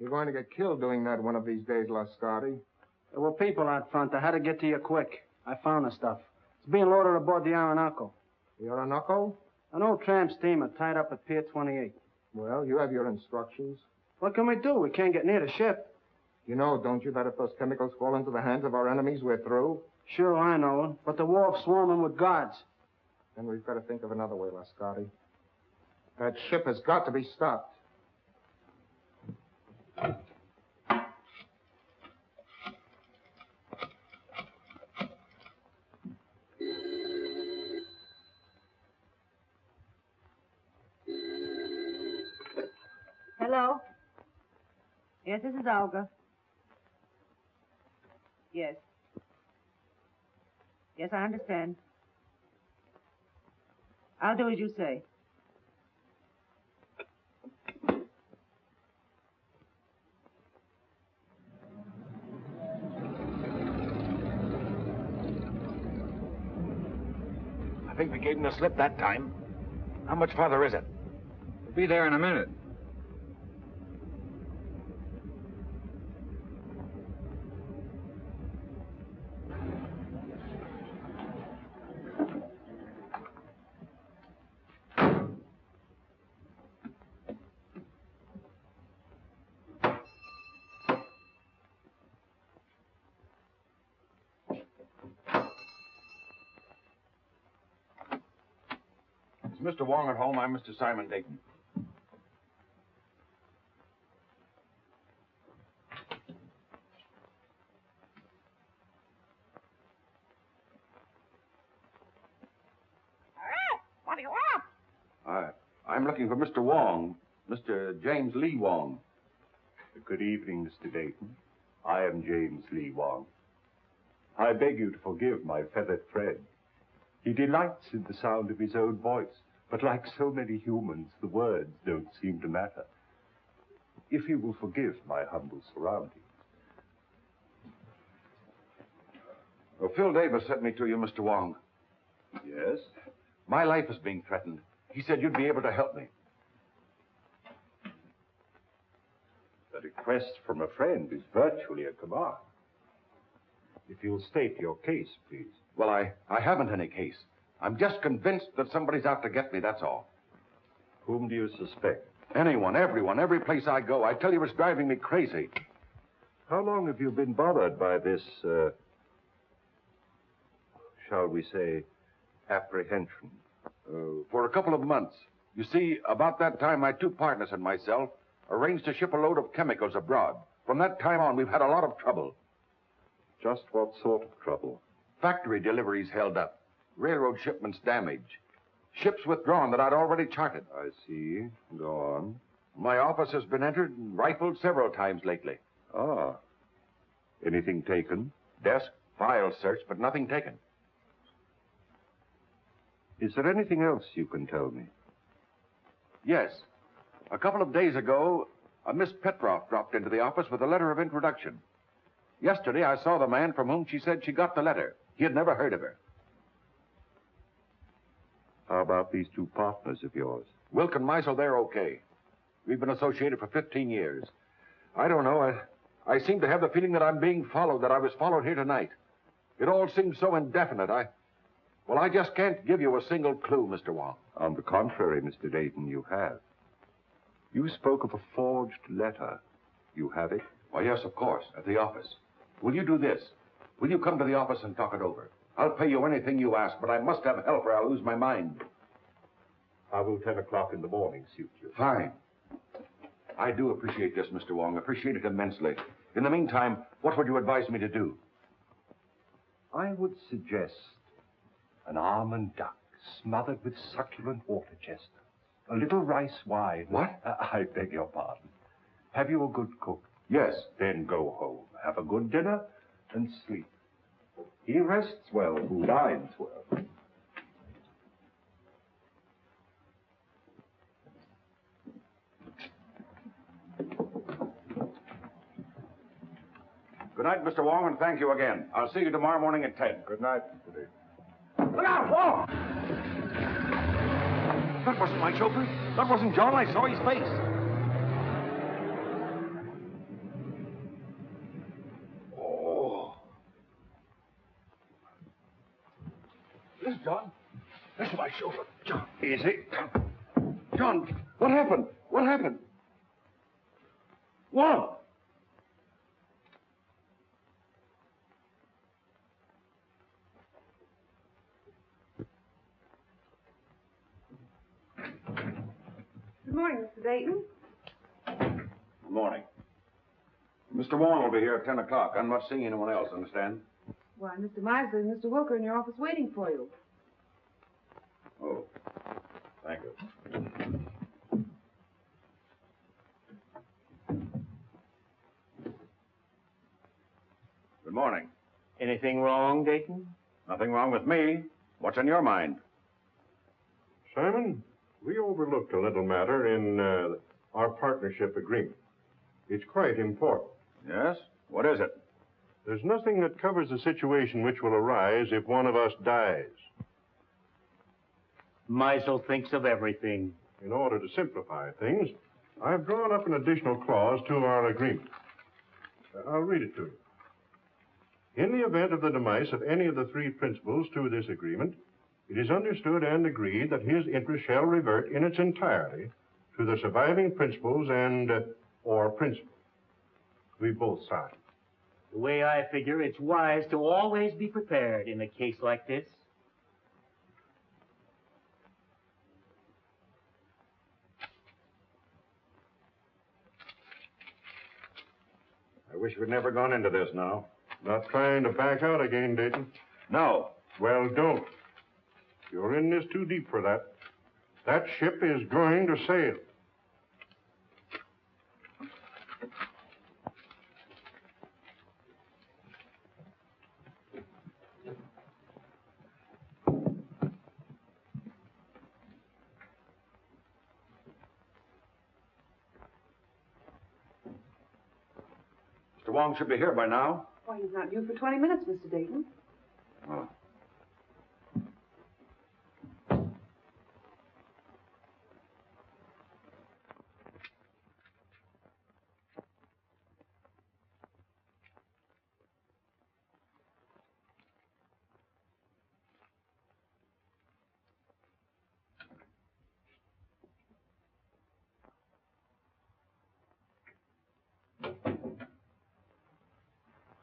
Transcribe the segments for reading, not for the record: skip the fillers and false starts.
You're going to get killed doing that one of these days, Lascardi. There were people out front. I had to get to you quick. I found the stuff. It's being loaded aboard the Orinoco. The Orinoco? An old tramp steamer tied up at Pier 28. Well, you have your instructions. What can we do? We can't get near the ship. You know, don't you, that if those chemicals fall into the hands of our enemies, we're through? Sure, I know. But the wharf's swarming with guards. Then we've got to think of another way, Lascardi. That ship has got to be stopped. Hello? Yes, this is Olga. Yes. Yes, I understand. I'll do as you say. I think we gave him the slip that time. How much farther is it? We'll be there in a minute. Mr. Wong at home? I'm Mr. Simon Dayton. What do you want? I'm looking for Mr. Wong, Mr. James Lee Wong. Good evening, Mr. Dayton. I am James Lee Wong. I beg you to forgive my feathered friend. He delights in the sound of his own voice, but like so many humans, the words don't seem to matter. If you will forgive my humble surroundings. Well, Phil Davis sent me to you, Mr. Wong. Yes? My life is being threatened. He said you'd be able to help me. A request from a friend is virtually a command. If you'll state your case, please. Well, I haven't any case. I'm just convinced that somebody's out to get me, that's all. Whom do you suspect? Anyone, everyone, every place I go. I tell you, it's driving me crazy. How long have you been bothered by this, shall we say, apprehension? For a couple of months. You see, about that time, my two partners and myself arranged to ship a load of chemicals abroad. From that time on, we've had a lot of trouble. Just what sort of trouble? Factory deliveries held up. Railroad shipments damaged. Ships withdrawn that I'd already charted. I see. Go on. My office has been entered and rifled several times lately. Ah. Anything taken? Desk, files searched, but nothing taken. Is there anything else you can tell me? Yes. A couple of days ago, a Miss Petroff dropped into the office with a letter of introduction. Yesterday, I saw the man from whom she said she got the letter. He had never heard of her. How about these two partners of yours? Wilk and Meisel, they're okay. We've been associated for 15 years. I don't know. I seem to have the feeling that I'm being followed, that I was followed here tonight. It all seems so indefinite. I just can't give you a single clue, Mr. Wong. On the contrary, Mr. Dayton, you have. You spoke of a forged letter. You have it? Why, yes, of course, at the office. Will you do this? Will you come to the office and talk it over? I'll pay you anything you ask, but I must have help or I'll lose my mind. How will 10 o'clock in the morning suit you? Fine. I do appreciate this, Mr. Wong. Appreciate it immensely. In the meantime, what would you advise me to do? I would suggest an almond duck smothered with succulent water chestnuts. A little rice wine. What? I beg your pardon. Have you a good cook? Yes. Then go home, have a good dinner, and sleep. He rests well who dines well. Good night, Mr. Wong, and thank you again. I'll see you tomorrow morning at 10. Good night, Mr. Dayton. Look out, Wong! That wasn't my chauffeur. That wasn't John. I saw his face. this, John. This is my shoulder. John. Easy. John, what happened? What happened? Wong! Good morning, Mr. Dayton. Good morning. Mr. Wong will be here at 10 o'clock. I'm not seeing anyone else, understand? Why, Mr. Miser and Mr. Wilker in your office waiting for you. Oh, thank you. Good morning. Anything wrong, Dayton? Nothing wrong with me. What's on your mind? Simon, we overlooked a little matter in our partnership agreement. It's quite important. Yes? What is it? There's nothing that covers the situation which will arise if one of us dies. Meisel thinks of everything. In order to simplify things, I've drawn up an additional clause to our agreement. I'll read it to you. In the event of the demise of any of the three principals to this agreement, it is understood and agreed that his interest shall revert in its entirety to the surviving principals and or principal. We both sign. The way I figure, it's wise to always be prepared in a case like this. I wish we'd never gone into this now. Not trying to back out again, Dayton. No. Well, don't. You're in this too deep for that. That ship is going to sail. Mr. Wong should be here by now. Why, he's not due for 20 minutes, Mr. Dayton. Oh.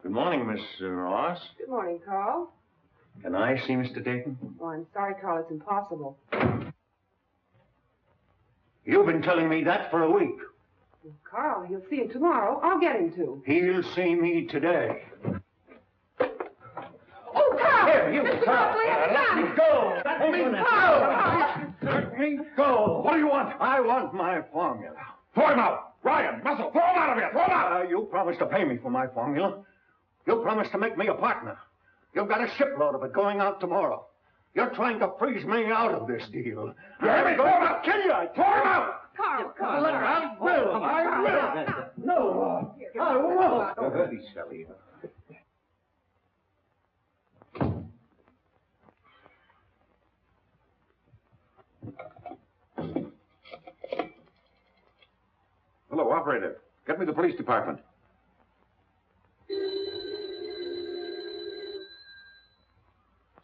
Good morning, Miss Ross. Good morning, Carl. Can I see Mr. Dayton? Oh, I'm sorry, Carl. It's impossible. You've been telling me that for a week. Well, Carl, he'll see him tomorrow. I'll get him to. He'll see me today. Oh, Carl! Here, you, Mr. Carl. Buckley has a Let gun! me go! Let me Carl! Let me go! What do you want? I want my formula. Throw him out! Ryan, Muscle, throw him out of here! Throw him out! You promised to pay me for my formula. You promised to make me a partner. You've got a shipload of it going out tomorrow. You're trying to freeze me out of this deal. You hear me? Throw him out! Kill you! Throw him out! Carl, Come on, I will! I will! No! I won't! Don't be silly. Hello, operator. Get me the police department.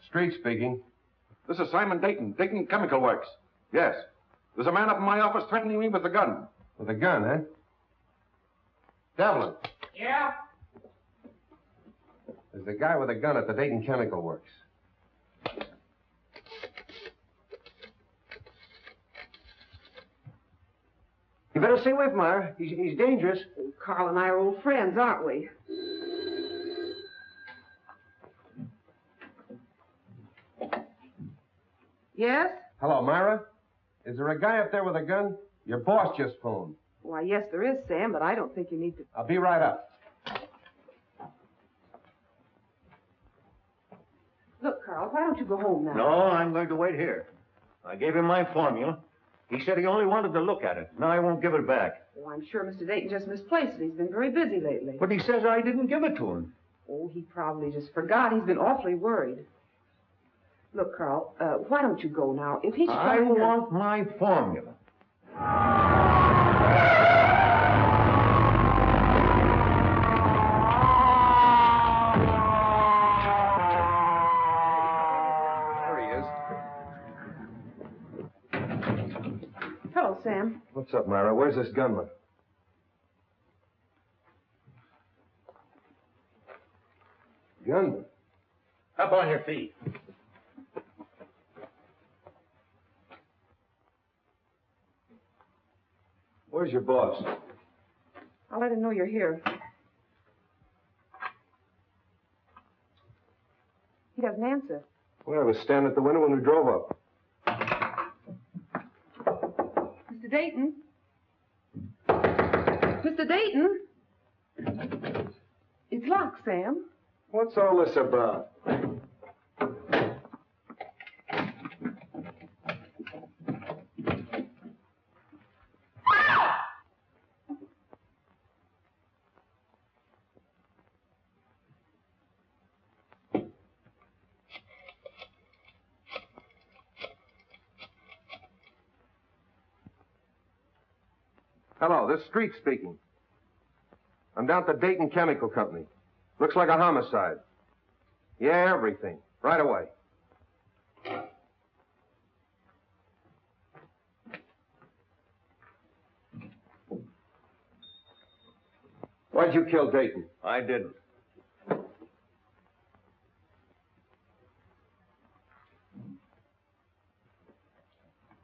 Street speaking. This is Simon Dayton, Dayton Chemical Works. Yes. There's a man up in my office threatening me with a gun. With a gun, eh? Devlin. Yeah? There's a guy with a gun at the Dayton Chemical Works. You better stay away from her. He's dangerous. Oh, Carl and I are old friends, aren't we? Yes? Hello, Myra. Is there a guy up there with a gun? Your boss just phoned. Why, yes, there is, Sam, but I don't think you need to. I'll be right up. Look, Carl, why don't you go home now? No, I'm going to wait here. I gave him my formula. He said he only wanted to look at it. Now I won't give it back. Oh, I'm sure Mr. Dayton just misplaced it. He's been very busy lately. But he says I didn't give it to him. Oh, he probably just forgot. He's been awfully worried. Look, Carl, why don't you go now? If he's I trying to... want my formula. There he is. What's up, Myra? Where's this gunman? Gunman? Up on your feet. Where's your boss? I'll let him know you're here. He doesn't answer. Well, I was standing at the window when we drove up. Mr. Dayton? Mr. Dayton? It's locked, Sam. What's all this about? Hello, this is Street speaking. I'm down at the Dayton Chemical Company. Looks like a homicide. Yeah, everything. Right away. Why'd you kill Dayton? I didn't.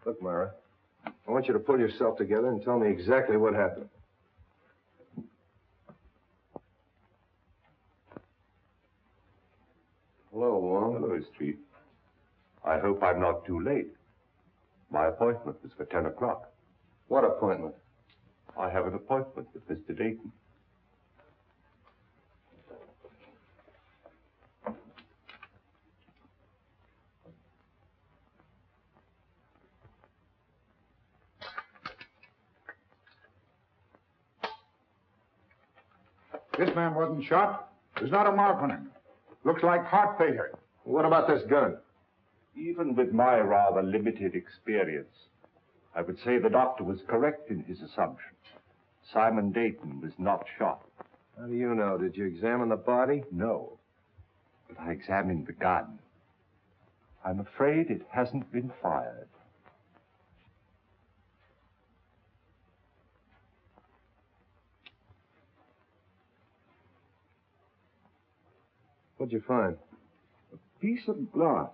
Look, Myra, I want you to pull yourself together and tell me exactly what happened. Hello, Wong. Hello, Street. I hope I'm not too late. My appointment was for 10 o'clock. What appointment? I have an appointment with Mr. Dayton. This man wasn't shot. There's not a mark on him. Looks like heart failure. What about this gun? Even with my rather limited experience, I would say the doctor was correct in his assumption. Simon Dayton was not shot. How do you know? Did you examine the body? No. But I examined the gun. I'm afraid it hasn't been fired. What'd you find? A piece of glass.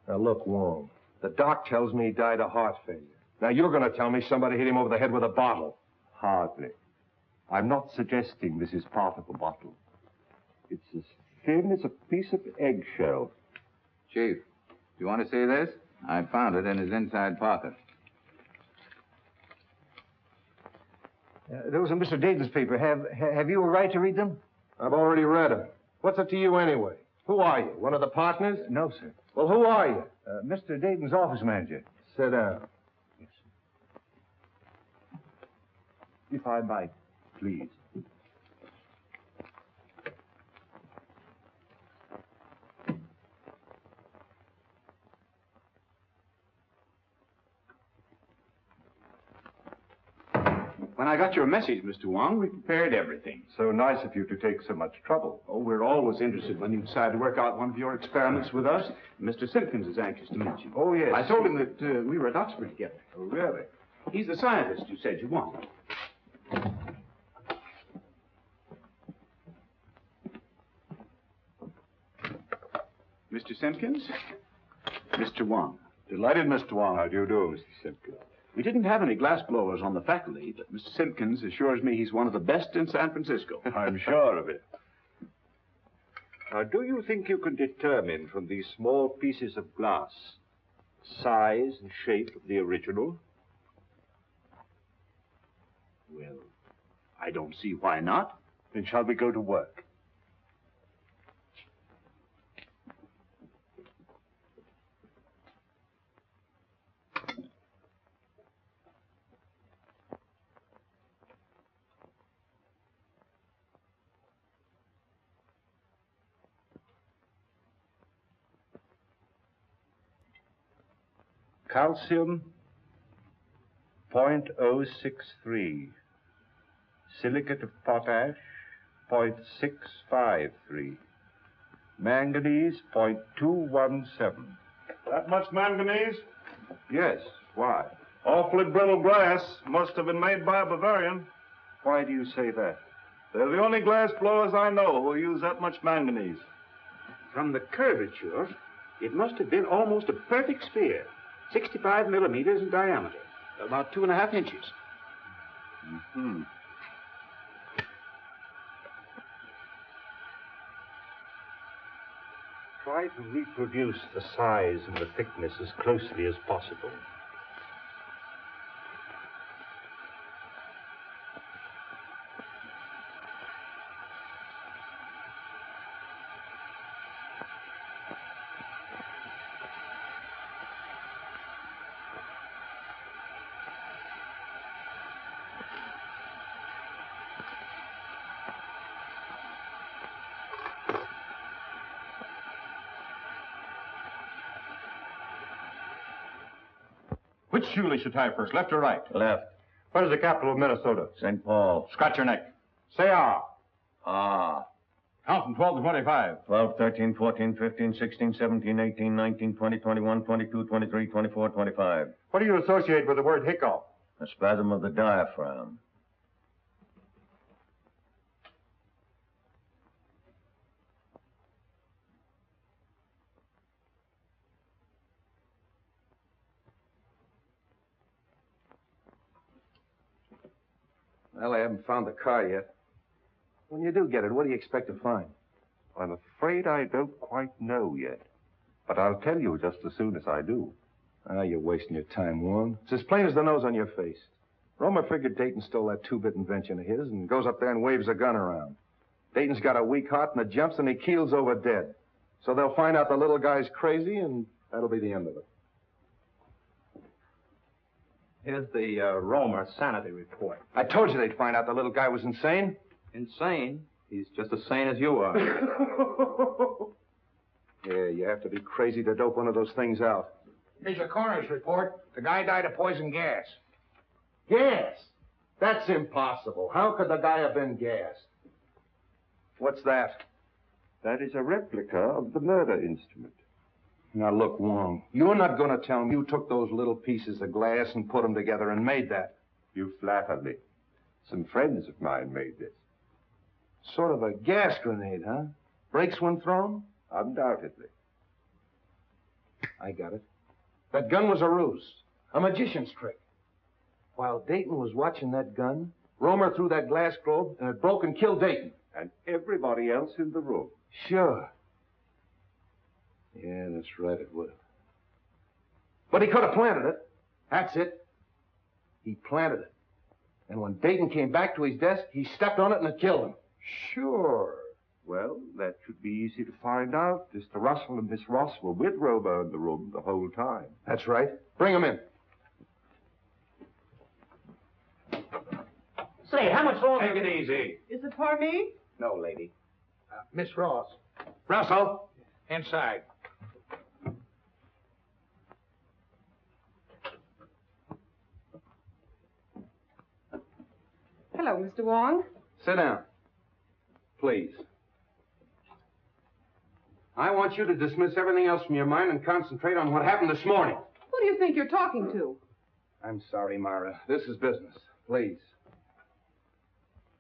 Now, look, Wong. The doc tells me he died of heart failure. Now, you're going to tell me somebody hit him over the head with a bottle. Hardly. I'm not suggesting this is part of a bottle. It's as thin as a piece of eggshell. Chief, do you want to see this? I found it in his inside pocket. Those are Mr. Dayton's papers. Have you a right to read them? I've already read them. What's it to you anyway? Who are you? One of the partners? No, sir. Well, who are you? Mr. Dayton's office manager. Sit down. Yes, sir. If I might, please. When I got your message, Mr. Wong, we prepared everything. So nice of you to take so much trouble. Oh, we're always interested when you decide to work out one of your experiments with us. Mr. Simpkins is anxious to meet you. Oh, yes. I told him that we were at Oxford together. Oh, really? He's the scientist you said you wanted. Mr. Simpkins, Mr. Wong. Delighted, Mr. Wong. How do you do, Mr. Simpkins? We didn't have any glass blowers on the faculty, but Mr. Simpkins assures me he's one of the best in San Francisco. I'm sure of it. Now, do you think you can determine from these small pieces of glass size and shape of the original? Well, I don't see why not. Then shall we go to work? Calcium, 0.063. Silicate of potash, 0.653. Manganese, 0.217. That much manganese? Yes, why? Awfully brittle glass. Must have been made by a Bavarian. Why do you say that? They're the only glass blowers I know who use that much manganese. From the curvature, it must have been almost a perfect sphere. 65 millimeters in diameter. About 2.5 inches. Mm-hmm. Try to reproduce the size and the thickness as closely as possible. Which shoe leash you tie first, left or right? Left. What is the capital of Minnesota? St. Paul. Scratch your neck. Say ah. Ah. Count from 12 to 25. 12, 13, 14, 15, 16, 17, 18, 19, 20, 21, 22, 23, 24, 25. What do you associate with the word hiccough? A spasm of the diaphragm. Well, I haven't found the car yet. When you do get it, what do you expect to find? I'm afraid I don't quite know yet. But I'll tell you just as soon as I do. Ah, you're wasting your time, Wong. It's as plain as the nose on your face. Romer figured Dayton stole that two-bit invention of his and goes up there and waves a gun around. Dayton's got a weak heart and it jumps and he keels over dead. So they'll find out the little guy's crazy and that'll be the end of it. Here's the Romer sanity report. I told you they'd find out the little guy was insane. Insane? He's just as sane as you are. Yeah, you have to be crazy to dope one of those things out. Here's your coroner's report. The guy died of poison gas. Gas? That's impossible. How could the guy have been gassed? What's that? That is a replica of the murder instrument. Now, look, Wong, you're not going to tell me you took those little pieces of glass and put them together and made that. You flatter me. Some friends of mine made this. Sort of a gas grenade, huh? Breaks when thrown? Undoubtedly. I got it. That gun was a ruse, a magician's trick. While Dayton was watching that gun, Romer threw that glass globe and it broke and killed Dayton. And everybody else in the room. Sure. Yeah, that's right, it would have. But he could have planted it. That's it. He planted it. And when Dayton came back to his desk, he stepped on it and it killed him. Sure. Well, that should be easy to find out. Mr. Russell and Miss Ross were with Romer in the room the whole time. That's right. Bring him in. Say, how much longer? Take it easy. Is it for me? No, lady. Miss Ross. Russell. Inside. Hello, Mr. Wong. Sit down. Please. I want you to dismiss everything else from your mind and concentrate on what happened this morning. Who do you think you're talking to? I'm sorry, Myra. This is business. Please.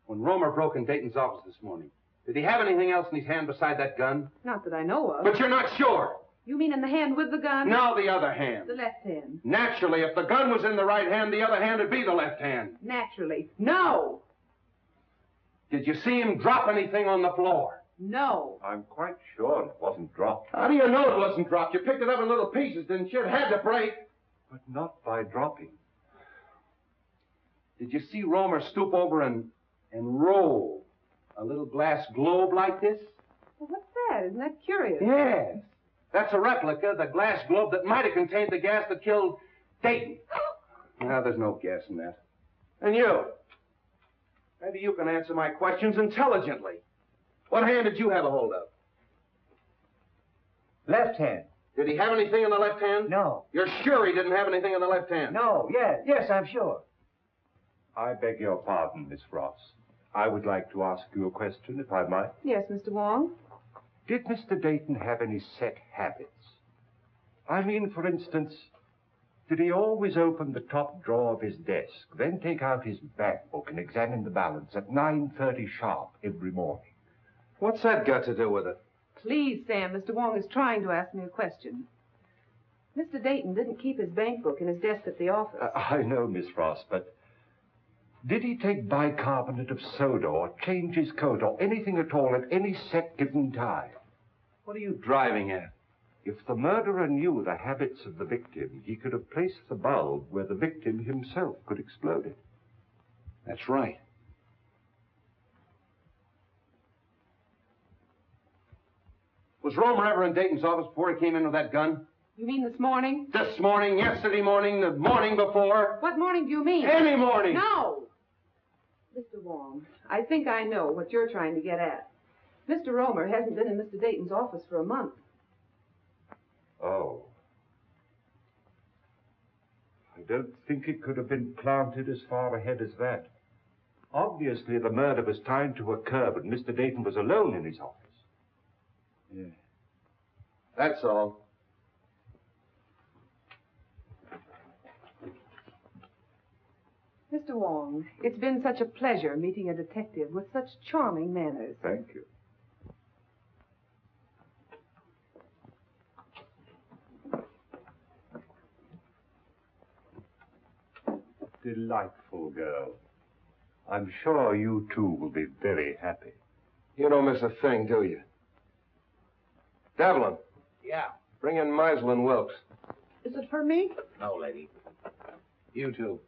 When Romer broke in Dayton's office this morning, did he have anything else in his hand beside that gun? Not that I know of. But you're not sure. You mean in the hand with the gun? No, the other hand. The left hand. Naturally, if the gun was in the right hand, the other hand would be the left hand. Naturally. No. Did you see him drop anything on the floor? No. I'm quite sure it wasn't dropped. How do you know it wasn't dropped? You picked it up in little pieces, didn't you? It had to break. But not by dropping. Did you see Romer stoop over and roll a little glass globe like this? Well, what's that? Isn't that curious? Yes. That's a replica of the glass globe that might have contained the gas that killed Dayton. Now, there's no gas in that. And you? Maybe you can answer my questions intelligently. What hand did you have a hold of? Left hand. Did he have anything in the left hand? No. You're sure he didn't have anything in the left hand? No, yes, I'm sure. I beg your pardon, Miss Ross. I would like to ask you a question, if I might. Yes, Mr. Wong. Did Mr. Dayton have any set habits? I mean, for instance, Did he always open the top drawer of his desk, then take out his bank book and examine the balance at 9:30 sharp every morning? What's that got to do with it? Please, Sam, Mr. Wong is trying to ask me a question. Mr. Dayton didn't keep his bank book in his desk at the office. I know, Miss Frost, but did he take bicarbonate of soda or change his coat or anything at all at any set given time? What are you driving at? If the murderer knew the habits of the victim, he could have placed the bulb where the victim himself could explode it. That's right. Was Romer ever in Dayton's office before he came in with that gun? You mean this morning? This morning, yesterday morning, the morning before? What morning do you mean? Any morning! No! Mr. Wong, I think I know what you're trying to get at. Mr. Romer hasn't been in Mr. Dayton's office for a month. Oh. I don't think it could have been planted as far ahead as that. Obviously, the murder was timed to occur, but Mr. Dayton was alone in his office. Yeah. That's all. Mr. Wong, it's been such a pleasure meeting a detective with such charming manners. Thank you. Delightful girl. I'm sure you two will be very happy. You don't miss a thing, do you? Devlin, Yeah. bring in Meisel and Wilkes. Is it for me? No, lady. You too.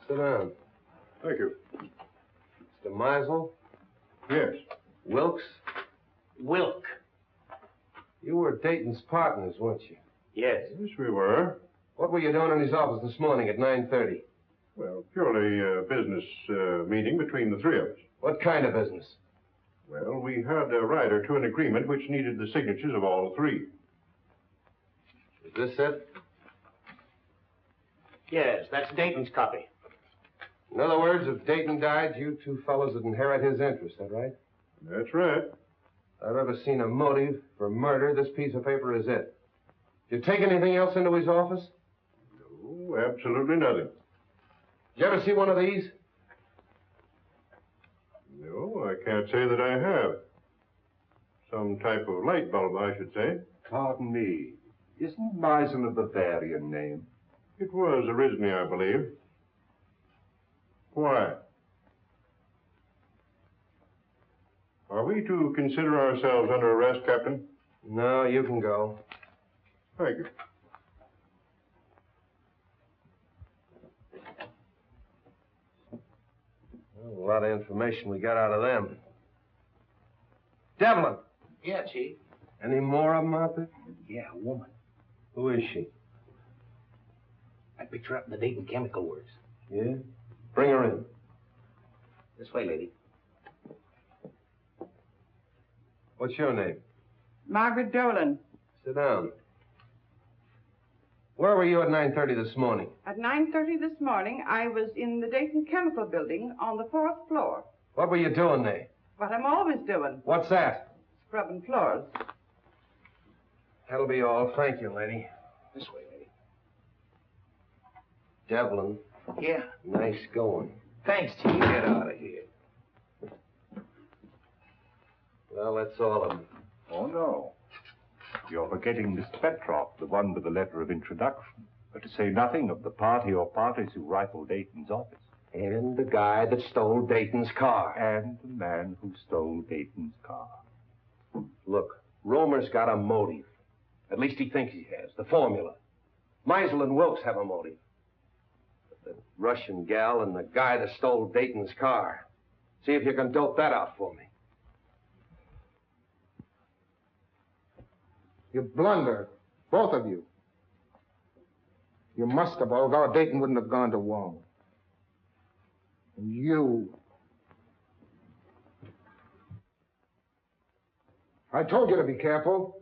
Sit down. Thank you. Mr. Meisel, Yes. Wilkes, Wilk. you were Dayton's partners, weren't you? Yes. Yes, we were. What were you doing in his office this morning at 9:30? Well, purely a business meeting between the three of us. What kind of business? Well, we had a rider to an agreement which needed the signatures of all three. Is this it? Yes, that's Dayton's copy. In other words, if Dayton died, you two fellows would inherit his interest, that right? That's right. If I've ever seen a motive for murder, this piece of paper is it. Did you take anything else into his office? No, absolutely nothing. Did you ever see one of these? No, I can't say that I have. Some type of light bulb, I should say. Pardon me. Isn't Meisel a Bavarian name? It was originally, I believe. Why? Are we to consider ourselves under arrest, Captain? No, you can go. Thank you. Well, a lot of information we got out of them. Devlin, Yeah, Chief. any more of them out there? Yeah, a woman. Who is she? I picked her up in the Dayton Chemical Works. Yeah? Bring her in. This way, lady. What's your name? Margaret Dolan. Sit down. Where were you at 9:30 this morning? At 9:30 this morning, I was in the Dayton Chemical Building on the 4th floor. What were you doing there? What I'm always doing, What's that? scrubbing floors. That'll be all. Thank you, lady. This way, lady. Devlin, Yeah. nice going. Thanks, Chief. Get out of here. Well, that's all of them. Oh, no. You're forgetting Miss Petroff, the one with the letter of introduction. But to say nothing of the party or parties who rifled Dayton's office. And the guy that stole Dayton's car. And the man who stole Dayton's car. Look, Romer's got a motive. At least he thinks he has. The formula. Meisel and Wilkes have a motive. But the Russian gal and the guy that stole Dayton's car. See if you can dope that out for me. You blunder, both of you. You must have, or Dayton wouldn't have gone to Wong. And you. I told you to be careful.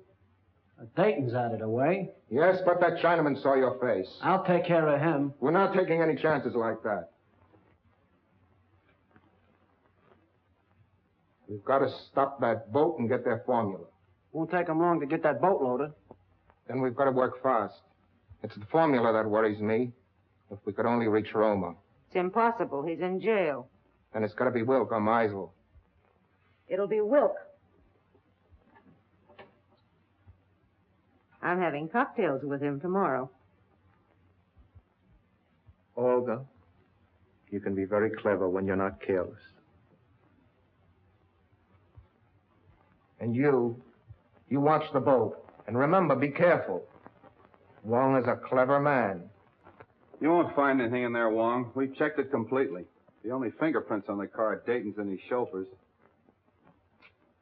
Dayton's out of the way. Yes, but that Chinaman saw your face. I'll take care of him. We're not taking any chances like that. We've got to stop that boat and get their formula. Won't take them long to get that boat loaded. Then we've got to work fast. It's the formula that worries me. If we could only reach Roma. It's impossible. He's in jail. Then it's got to be Wilk or Meisel. It'll be Wilk. I'm having cocktails with him tomorrow. Olga, you can be very clever when you're not careless. And you watch the boat. And remember, be careful. Wong is a clever man. You won't find anything in there, Wong. We've checked it completely. The only fingerprints on the car are Dayton's and his chauffeur's.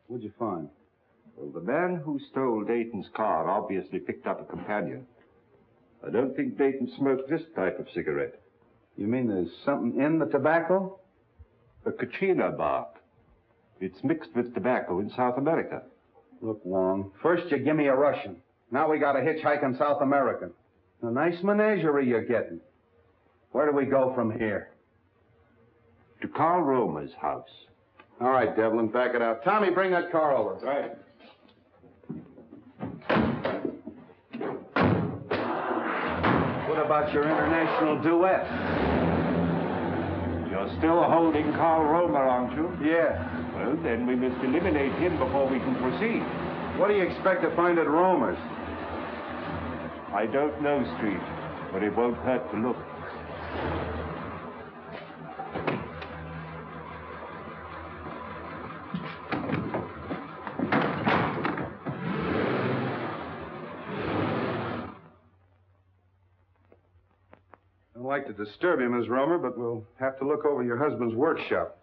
What'd you find? Well, the man who stole Dayton's car obviously picked up a companion. I don't think Dayton smoked this type of cigarette. You mean there's something in the tobacco? A Kachina bark. It's mixed with tobacco in South America. Look, Wong, first you give me a Russian. Now we got a hitchhiking South American. A nice menagerie you're getting. Where do we go from here? To Carl Romer's house. All right, Devlin, back it out. Tommy, bring that car over. Right. What about your international duet? You're still holding Carl Romer, aren't you? Yeah. Well, then we must eliminate him before we can proceed. What do you expect to find at Romer's? I don't know, Street, but it won't hurt to look. I'd like to disturb you, Miss Romer, but we'll have to look over your husband's workshop.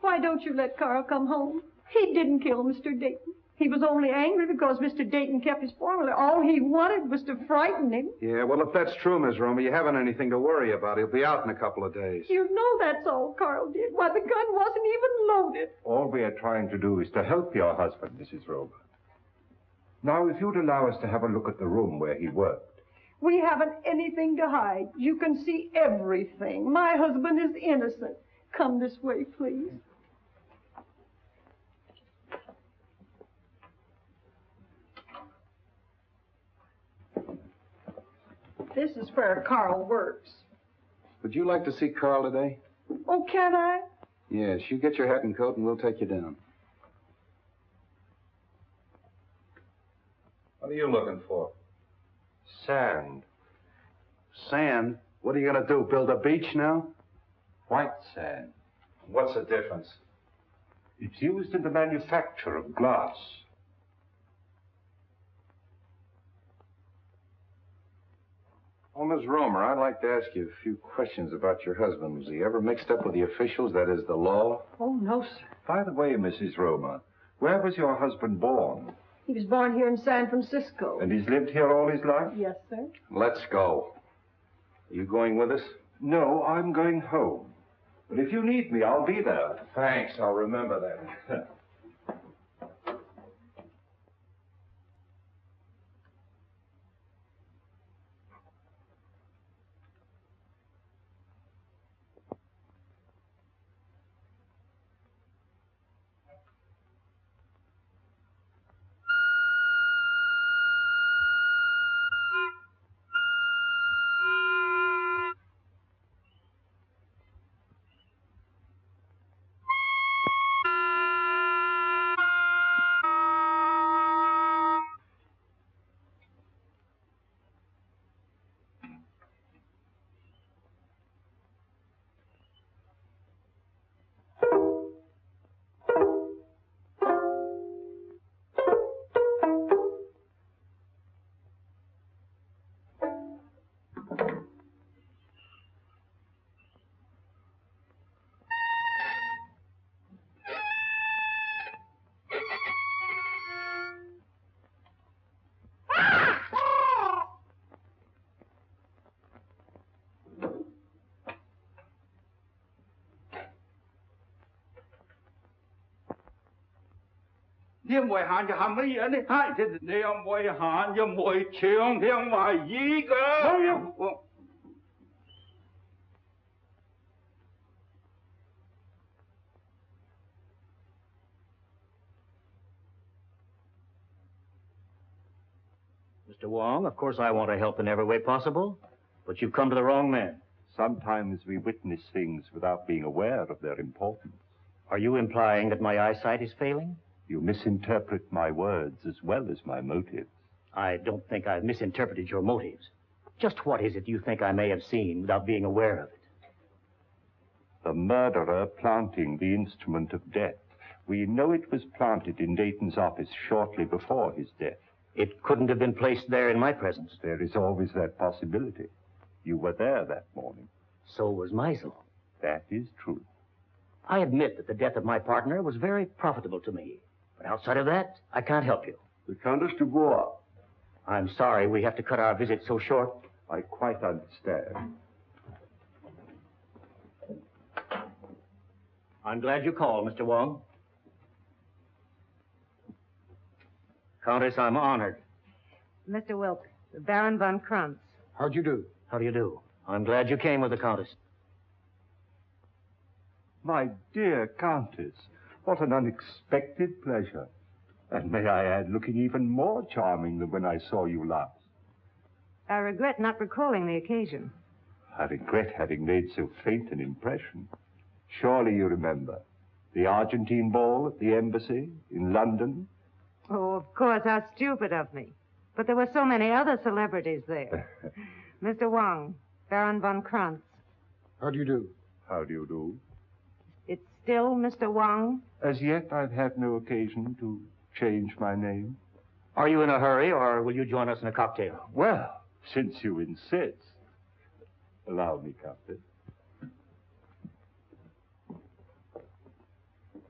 Why don't you let Carl come home? He didn't kill Mr. Dayton. He was only angry because Mr. Dayton kept his formula. All he wanted was to frighten him. Yeah, well, if that's true, Miss Romer, you haven't anything to worry about. He'll be out in a couple of days. You know that's all Carl did. Why, the gun wasn't even loaded. All we are trying to do is to help your husband, Mrs. Romer. Now, if you'd allow us to have a look at the room where he worked. We haven't anything to hide. You can see everything. My husband is innocent. Come this way, please. This is where Carl works. Would you like to see Carl today? Oh, can I? Yes, you get your hat and coat and we'll take you down. What are you looking for? Sand. Sand? What are you going to do, build a beach now? White sand. What's the difference? It's used in the manufacture of glass. Oh, Miss Romer, I'd like to ask you a few questions about your husband. Was he ever mixed up with the officials, that is, the law? Oh, no, sir. By the way, Mrs. Romer, where was your husband born? He was born here in San Francisco. And he's lived here all his life? Yes, sir. Let's go. Are you going with us? No, I'm going home. But if you need me, I'll be there. Thanks, I'll remember that. Thiên ngoại hạn cho hàm ý anh ấy. Hai thì niệm ngoại hạn cho mỗi trường thiên ngoại gì cơ. Mr. Wong, of course I want to help in every way possible, but you've come to the wrong man. Sometimes we witness things without being aware of their importance. Are you implying that my eyesight is failing? You misinterpret my words as well as my motives. I don't think I've misinterpreted your motives. Just what is it you think I may have seen without being aware of it? The murderer planting the instrument of death. We know it was planted in Dayton's office shortly before his death. It couldn't have been placed there in my presence. There is always that possibility. You were there that morning. So was Meisel. That is true. I admit that the death of my partner was very profitable to me. But outside of that, I can't help you. The Countess de Bois. I'm sorry we have to cut our visit so short. I quite understand. I'm glad you called, Mr. Wong. Countess, I'm honored. Mr. Wilk, Baron von Krantz. How'd you do? How do you do? I'm glad you came with the Countess. My dear Countess, what an unexpected pleasure. And may I add, looking even more charming than when I saw you last. I regret not recalling the occasion. I regret having made so faint an impression. Surely you remember the Argentine ball at the embassy in London? Oh, of course, how stupid of me. But there were so many other celebrities there. Mr. Wong, Baron von Krantz. How do you do? How do you do? It's still Mr. Wong? As yet, I've had no occasion to change my name. Are you in a hurry, or will you join us in a cocktail? Well, since you insist. Allow me, Countess.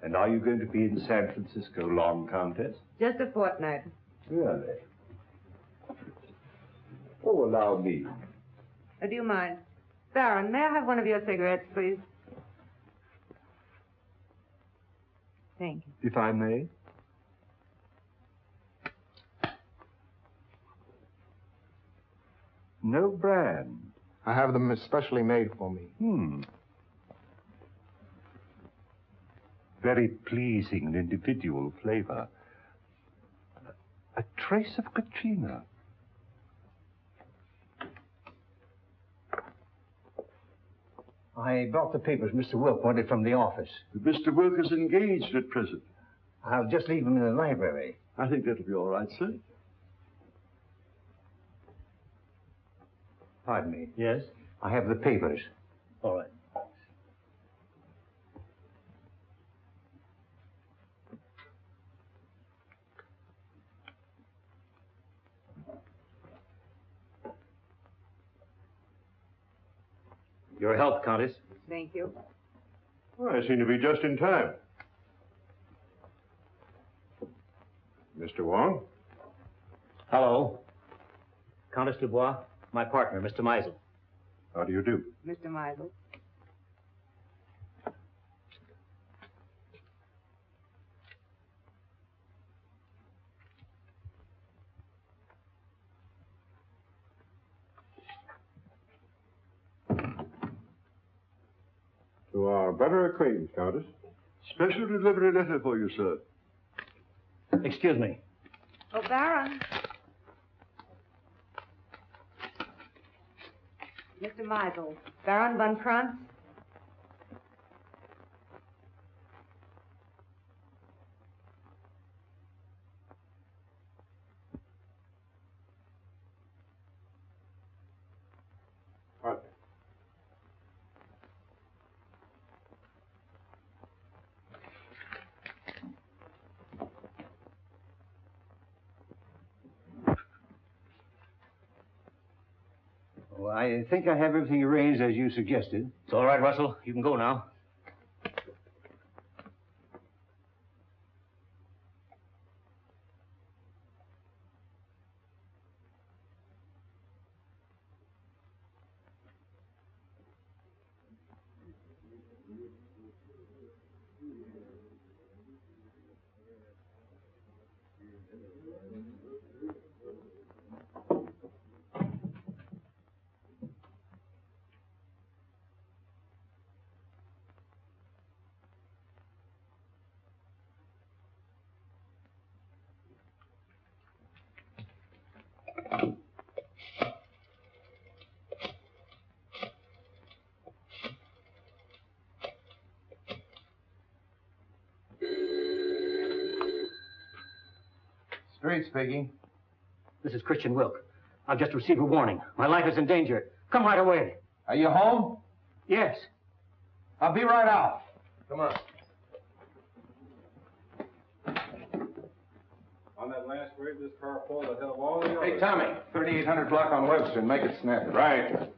And are you going to be in San Francisco long, Countess? Just a fortnight. Really? Oh, allow me. Do you mind? Baron, may I have one of your cigarettes, please? Thank you. If I may. No brand. I have them especially made for me. Very pleasing and individual flavor. A trace of Katrina. I brought the papers Mr. Wilk wanted from the office. Mr. Wilk is engaged at present. I'll just leave them in the library. I think that'll be all right, sir. Pardon me. Yes? I have the papers. All right. Your health, Countess. Thank you. Well, I seem to be just in time. Mr. Wong? Hello. Countess Dubois, my partner, Mr. Meisel. How do you do? Mr. Meisel. To our better acquaintance, Countess. Special delivery letter for you, sir. Excuse me. Oh, Baron. Mr. Meisel, Baron von Krantz. What? Well, I think I have everything arranged as you suggested. It's all right, Russell. You can go now. Street speaking. This is Christian Wilk. I've just received a warning. My life is in danger. Come right away. Are you home? Yes. I'll be right out. Come on. On that last grade, this car pulled ahead of all the others. Hey, Tommy, 3800 block on Webster, and make it snappy. Right.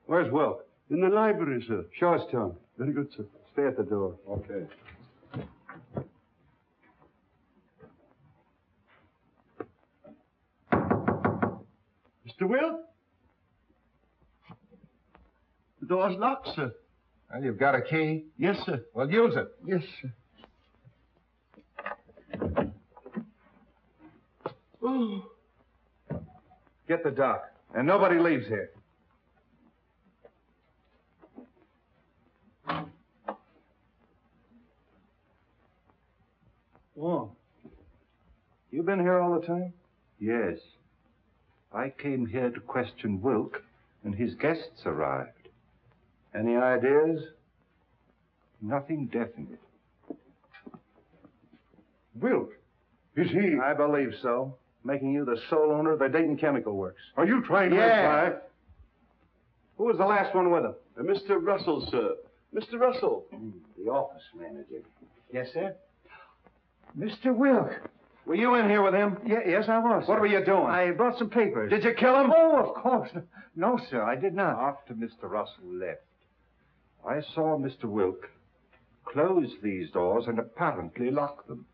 Where's Wilk? In the library, sir. Show us to him. Very good, sir. Stay at the door. Okay. Mr. Will? The door's locked, sir. Well, you've got a key? Yes, sir. Well, use it. Yes, sir. Oh. Get the doc. And nobody leaves here. Wong, you been here all the time? Yes. I came here to question Wilk, and his guests arrived. Any ideas? Nothing definite. Wilk? Is he? I believe so. Making you the sole owner of the Dayton Chemical Works. Are you trying to Yeah. imply? Who was the last one with him? Mr. Russell, sir. Mr. Russell. The office manager. Yes, sir? Mr. Wilk. Were you in here with him? Yes, I was. What were you doing? I brought some papers. Did you kill him? Oh, of course. No, sir, I did not. After Mr. Russell left, I saw Mr. Wilk close these doors and apparently lock them.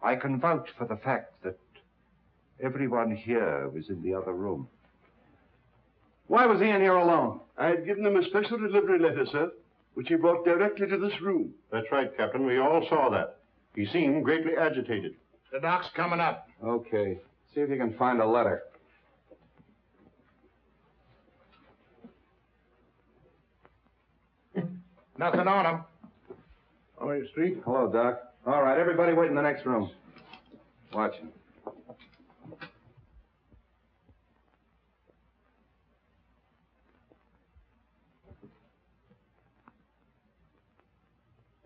I can vouch for the fact that everyone here was in the other room. Why was he in here alone? I had given him a special delivery letter, sir, which he brought directly to this room. That's right, Captain. We all saw that. He seemed greatly agitated. The doc's coming up. Okay. See if you can find a letter. Nothing on him. All right, Street. Hello, Doc. All right, everybody wait in the next room. Watch him.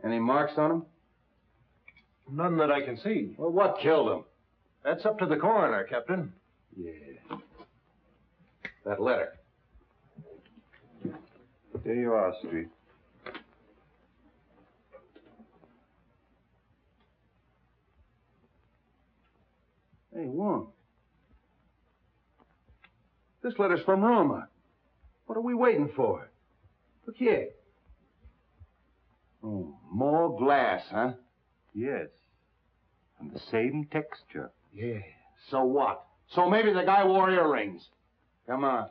Any marks on him? None that I can see. Well, what killed him? That's up to the coroner, Captain. Yeah. That letter. There you are, Street. Hey, Wong. This letter's from Roma. What are we waiting for? Look here. Oh, more glass, huh? Yes. And the same texture. Yeah. So what? So maybe the guy wore earrings. Come on.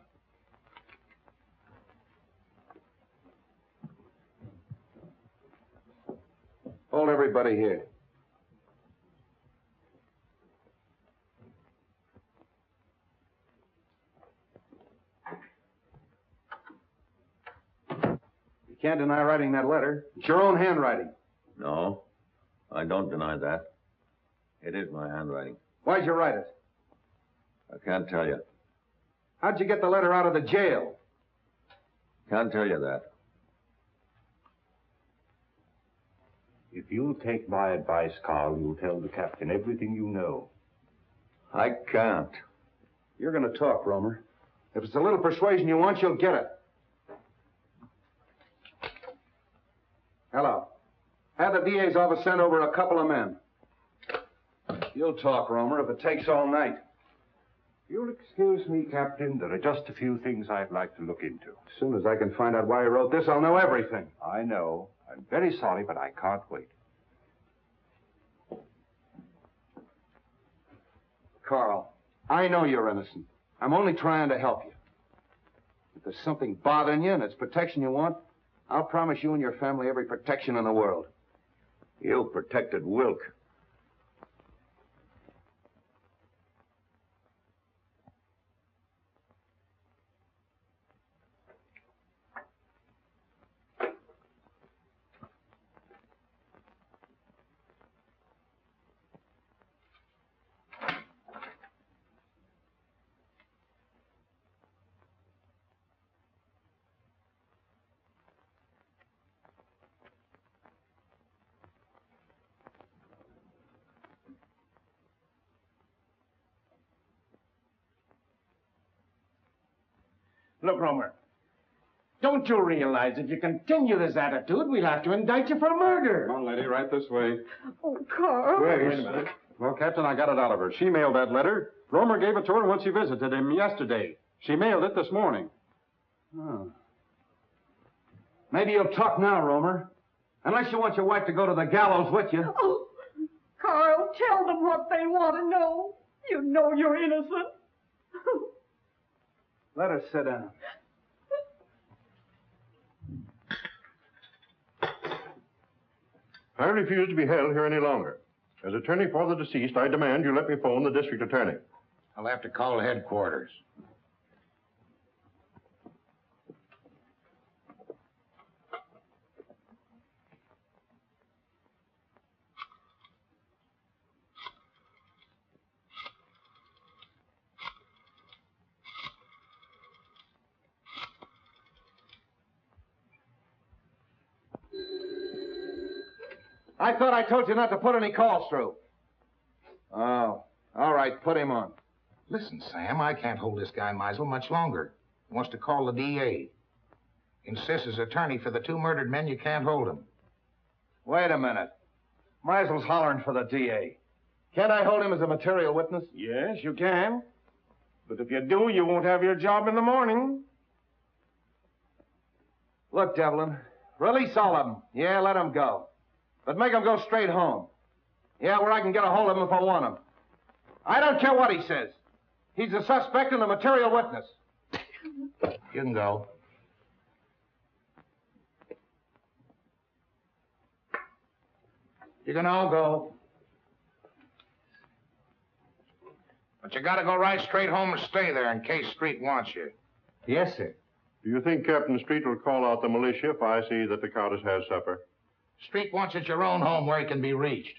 Hold everybody here. You can't deny writing that letter. It's your own handwriting. No, I don't deny that. It is my handwriting. Why'd you write it? I can't tell you. How'd you get the letter out of the jail? Can't tell you that. If you'll take my advice, Carl, you'll tell the captain everything you know. I can't. You're going to talk, Romer. If it's a little persuasion you want, you'll get it. Hello. Have the DA's office send over a couple of men. You'll talk, Romer, if it takes all night. You'll excuse me, Captain. There are just a few things I'd like to look into. As soon as I can find out why he wrote this, I'll know everything. I know. I'm very sorry, but I can't wait. Carl, I know you're innocent. I'm only trying to help you. If there's something bothering you and it's protection you want, I'll promise you and your family every protection in the world. You protected Wilk. Look, Romer, don't you realize if you continue this attitude, we'll have to indict you for murder? Come on, lady, right this way. Oh, Carl. Wait a minute. Well, Captain, I got it out of her. She mailed that letter. Romer gave it to her when she visited him yesterday. She mailed it this morning. Oh. Maybe you'll talk now, Romer. Unless you want your wife to go to the gallows with you. Oh, Carl, tell them what they want to know. You know you're innocent. Let her sit down. I refuse to be held here any longer. As attorney for the deceased, I demand you let me phone the district attorney. I'll have to call headquarters. I thought I told you not to put any calls through. Oh, all right, put him on. Listen, Sam, I can't hold this guy Meisel much longer. He wants to call the DA. Insists as attorney for the two murdered men, you can't hold him. Wait a minute. Meisel's hollering for the DA. Can't I hold him as a material witness? Yes, you can. But if you do, you won't have your job in the morning. Look, Devlin, release all of them. Yeah, let them go. But make them go straight home. Yeah, where I can get a hold of him if I want him. I don't care what he says. He's a suspect and a material witness. You can go. You can all go. But you gotta go right straight home and stay there in case Street wants you. Yes, sir. Do you think Captain Street will call out the militia if I see that the Countess has supper? Street wants you at your own home where he can be reached.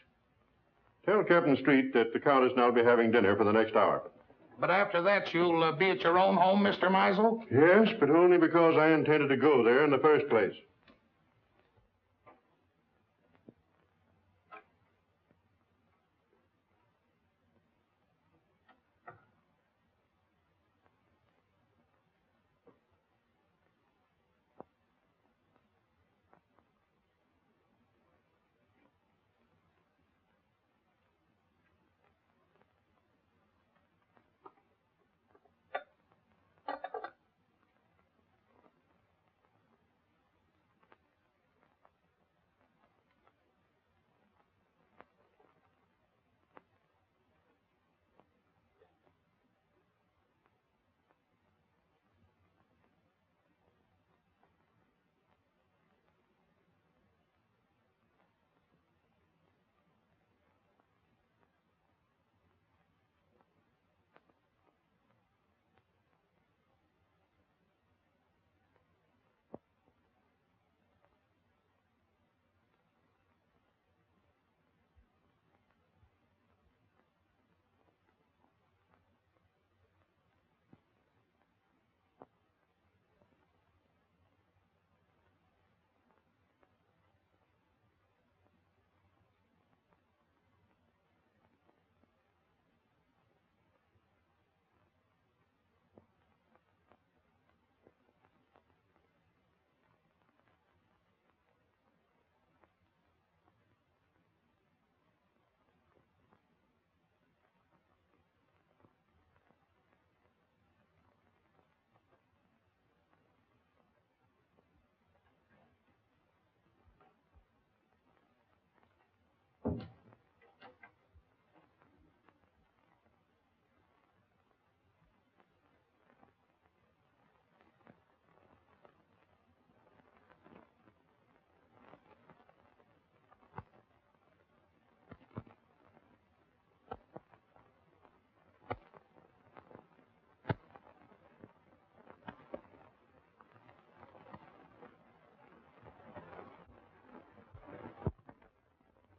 Tell Captain Street that the Countess and I'll be having dinner for the next hour. But after that, you'll be at your own home, Mr. Meisel? Yes, but only because I intended to go there in the first place.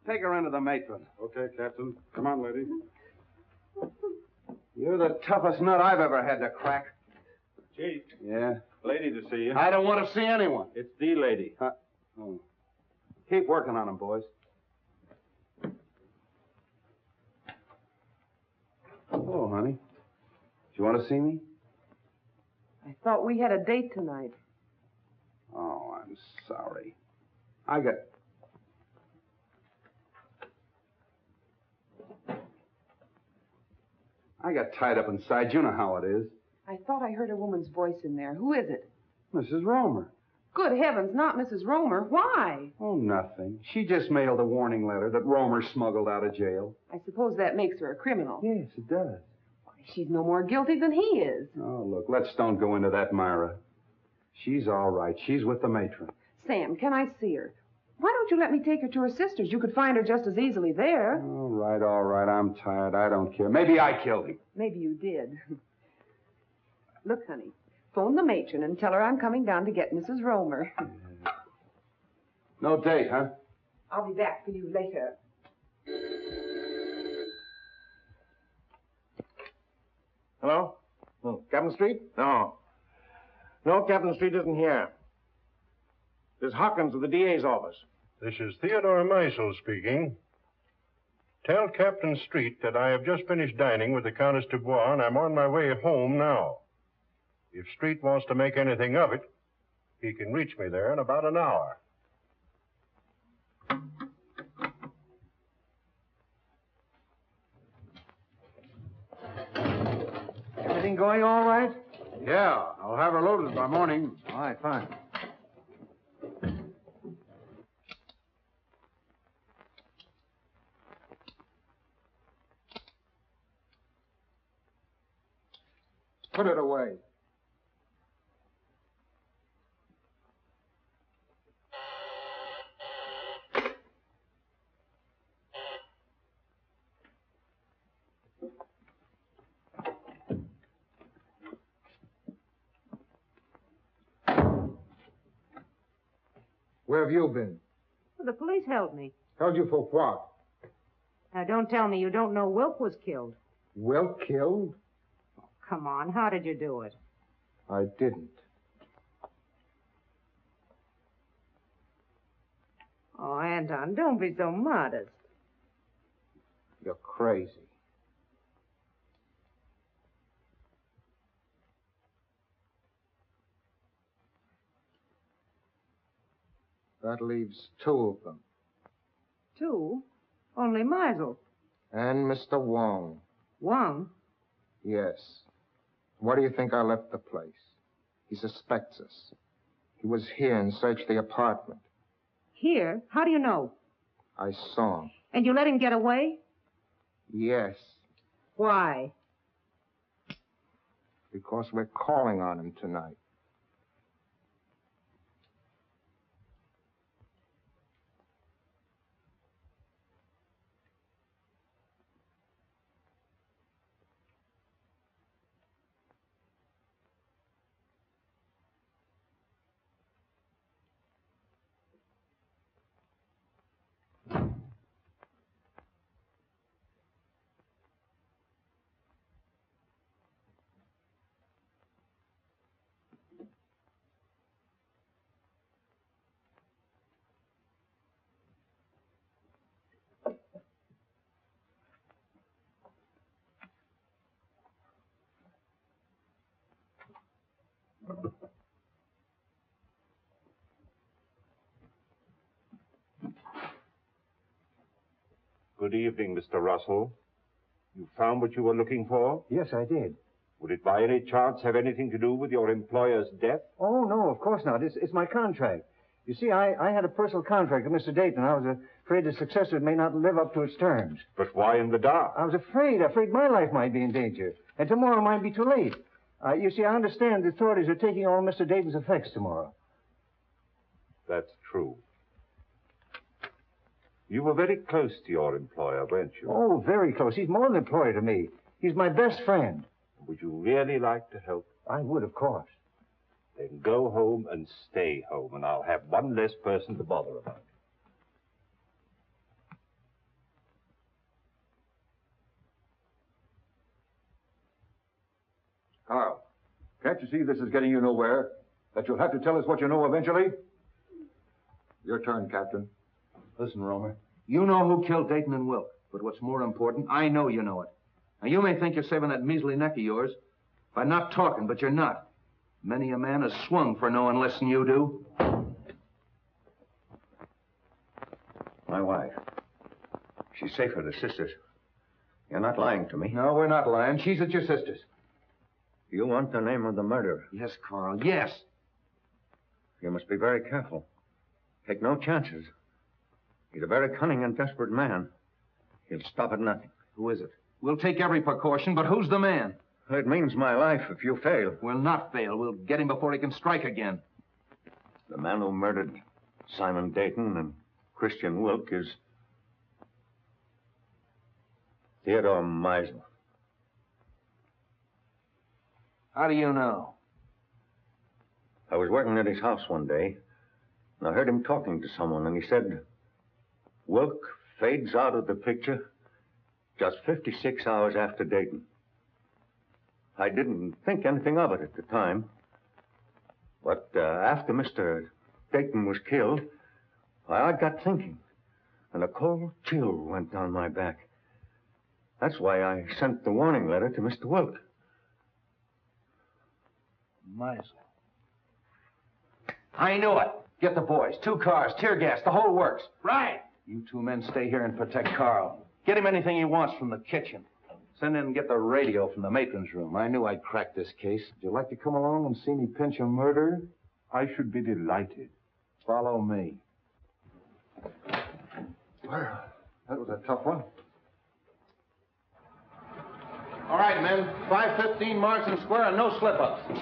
Take her into the matron. Okay, Captain. Come on, lady. You're the toughest nut I've ever had to crack. Chief. Yeah? Lady to see you. I don't want to see anyone. It's the lady. Oh. Keep working on him, boys. Oh, honey. Do you want to see me? I thought we had a date tonight. Oh, I'm sorry. I got tied up inside. You know how it is. I thought I heard a woman's voice in there. Who is it? Mrs. Romer. Good heavens, not Mrs. Romer. Why? Oh, nothing. She just mailed a warning letter that Romer smuggled out of jail. I suppose that makes her a criminal. Yes, it does. Why, she's no more guilty than he is. Oh, look, let's don't go into that, Myra. She's all right. She's with the matron. Sam, can I see her? Why don't you let me take her to her sister's? You could find her just as easily there. All right. I'm tired. I don't care. Maybe I killed him. Maybe you did. Look, honey, phone the matron and tell her I'm coming down to get Mrs. Romer. No date, huh? I'll be back for you later. Hello? Captain Street? No. No, Captain Street isn't here. This is Hawkins of the DA's office. This is Theodore Meisel speaking. Tell Captain Street that I have just finished dining with the Countess Dubois, and I'm on my way home now. If Street wants to make anything of it, he can reach me there in about an hour. Everything going all right? Yeah, I'll have her loaded by morning. All right, fine. Put it away. Where have you been? Well, the police held me. Held you for what? Now, don't tell me you don't know Wilk was killed. Wilk killed? Come on, how did you do it? I didn't. Oh, Anton, don't be so modest. You're crazy. That leaves two of them. Two? Only Meisel. And Mr. Wong. Wong? Yes. Why do you think I left the place? He suspects us. He was here and searched the apartment. Here? How do you know? I saw him. And you let him get away? Yes. Why? Because we're calling on him tonight. Good evening, Mr. Russell. You found what you were looking for? Yes, I did. Would it by any chance have anything to do with your employer's death? Oh, no, of course not. It's my contract. You see, I had a personal contract with Mr. Dayton. I was afraid the successor may not live up to its terms. But why in the dark? I was afraid my life might be in danger. And tomorrow might be too late. You see, I understand the authorities are taking all Mr. Dayton's effects tomorrow. That's true. You were very close to your employer, weren't you? Oh, very close. He's more than an employer to me. He's my best friend. Would you really like to help? I would, of course. Then go home and stay home, and I'll have one less person to bother about. Can't you see this is getting you nowhere? That you'll have to tell us what you know eventually? Your turn, Captain. Listen, Romer. You know who killed Dayton and Wilk. But what's more important, I know you know it. Now, you may think you're saving that measly neck of yours by not talking, but you're not. Many a man has swung for knowing less than you do. My wife. She's safe with her sisters. You're not lying to me. No, we're not lying. She's at your sister's. You want the name of the murderer? Yes, Carl, yes. You must be very careful. Take no chances. He's a very cunning and desperate man. He'll stop at nothing. Who is it? We'll take every precaution, but who's the man? It means my life if you fail. We'll not fail. We'll get him before he can strike again. The man who murdered Simon Dayton and Christian Wilk is Theodore Meisel. How do you know? I was working at his house one day, and I heard him talking to someone, and he said, Wilk fades out of the picture just 56 hours after Dayton. I didn't think anything of it at the time, but after Mr. Dayton was killed, I got thinking, and a cold chill went down my back. That's why I sent the warning letter to Mr. Wilk. Meisel. I knew it. Get the boys. 2 cars, tear gas, the whole works. Right. You 2 men stay here and protect Carl. Get him anything he wants from the kitchen. Send in and get the radio from the matron's room. I knew I'd crack this case. Would you like to come along and see me pinch a murderer? I should be delighted. Follow me. Well, that was a tough one. All right, men. 5:15 Marsden Square and no slip-ups.